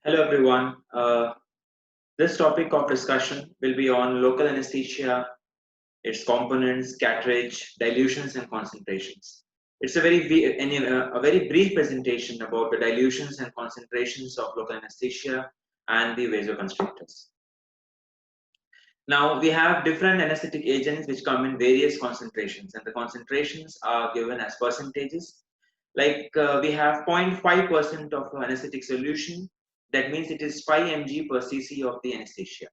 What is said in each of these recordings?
Hello everyone. This topic of discussion will be on local anesthesia, its components, cartridge, dilutions, and concentrations. It's a very brief presentation about the dilutions and concentrations of local anesthesia and the vasoconstrictors. Now we have different anesthetic agents which come in various concentrations, and the concentrations are given as percentages. Like we have 0.5% of anesthetic solution. That means it is 5 mg per cc of the anesthesia.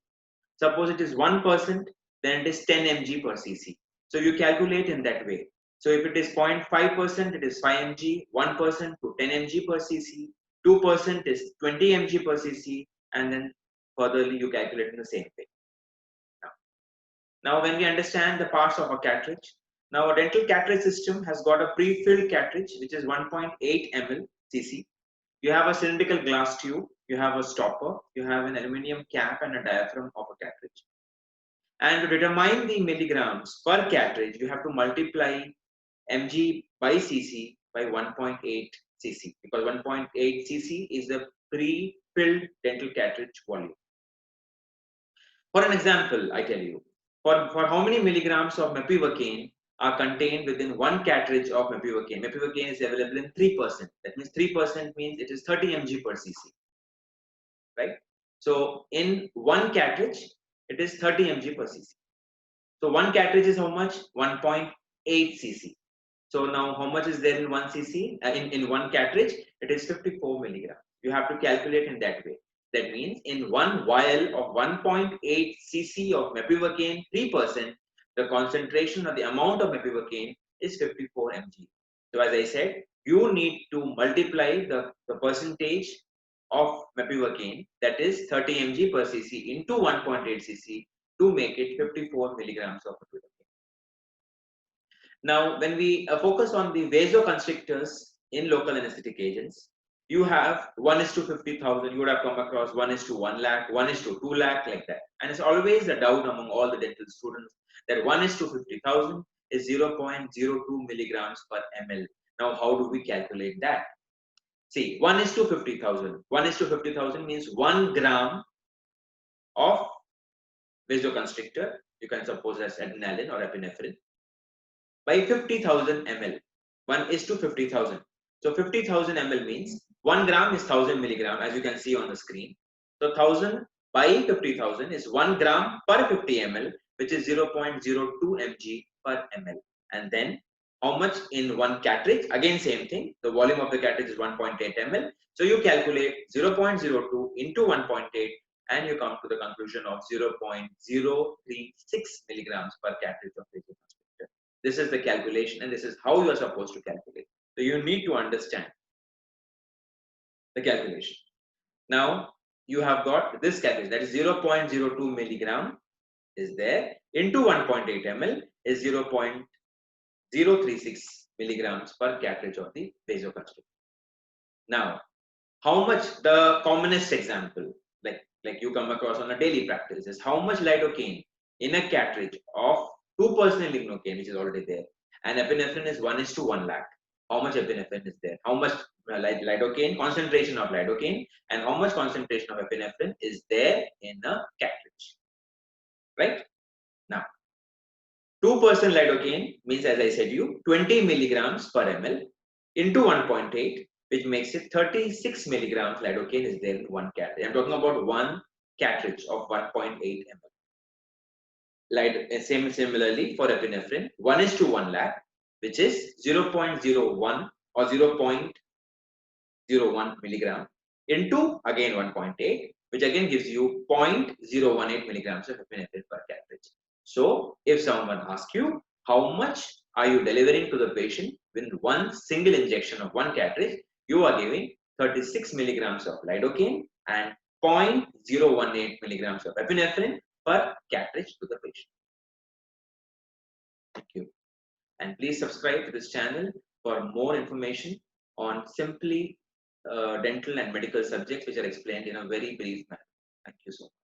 Suppose it is 1%, then it is 10 mg per cc. So you calculate in that way. So if it is 0.5%, it is 5 mg, 1% to 10 mg per cc, 2% is 20 mg per cc, and then furtherly you calculate in the same way. Now when we understand the parts of a cartridge, now a dental cartridge system has got a pre-filled cartridge which is 1.8 ml cc. You have a cylindrical glass tube, you have a stopper, you have an aluminum cap and a diaphragm of a cartridge. And to determine the milligrams per cartridge, you have to multiply mg by cc by 1.8 cc, because 1.8 cc is the pre-filled dental cartridge volume. For an example, I tell you, for how many milligrams of mepivacaine are contained within one cartridge of mepivacaine. Mepivacaine is available in 3%. That means 3% means it is 30 mg per cc, right? So in one cartridge, it is 30 mg per cc. So one cartridge is how much? 1.8 cc. So now how much is there in 1 cc? In one cartridge, it is 54 milligrams. You have to calculate in that way. That means in one vial of 1.8 cc of mepivacaine 3%, the concentration or the amount of mepivacaine is 54 mg. So as I said, you need to multiply the percentage of mepivacaine, that is 30 mg per cc, into 1.8 cc to make it 54 milligrams of mepivacaine. Now when we focus on the vasoconstrictors in local anesthetic agents, you have 1:50,000. You would have come across 1:1 lakh, 1:2 lakh, like that. And it's always a doubt among all the dental students that 1:50,000 is 0.02 milligrams per ml. Now, how do we calculate that? See, 1:50,000. 1:50,000 means 1 gram of vasoconstrictor. You can suppose as adrenaline or epinephrine by 50,000 ml. 1:50,000. So 50,000 ml means 1 gram is 1000 milligram, as you can see on the screen. So 1000 by 50,000 is 1 gram per 50 ml, which is 0.02 mg per ml. And then how much in one cartridge? Again, same thing. The volume of the cartridge is 1.8 ml. So you calculate 0.02 into 1.8 and you come to the conclusion of 0.036 milligrams per cartridge of vasoconstrictor. This is the calculation and this is how you are supposed to calculate. So you need to understand the calculation. Now you have got this calculation, that is 0.02 milligram is there into 1.8 ml is 0.036 milligrams per cartridge of the vasoconstrictor. Now, how much, the commonest example, like you come across on a daily practice, is how much lidocaine in a cartridge of 2% lignocaine, which is already there, and epinephrine is 1:1 lakh. How much epinephrine is there? How much lidocaine, concentration of lidocaine, and how much concentration of epinephrine is there in a cartridge, right? Now, 2% lidocaine means, as I said you, 20 milligrams per ml into 1.8, which makes it 36 milligrams lidocaine is there in one cartridge. I'm talking about one cartridge of 1.8 ml. Similarly, for epinephrine, 1:1 lakh, which is 0.01 or 0.01 milligram into again 1.8, which again gives you 0.018 milligrams of epinephrine per cartridge. So if someone asks you how much are you delivering to the patient with one single injection of one cartridge, you are giving 36 milligrams of lidocaine and 0.018 milligrams of epinephrine per cartridge to the patient. Thank you. And please subscribe to this channel for more information on simply dental and medical subjects which are explained in a very brief manner. Thank you so much.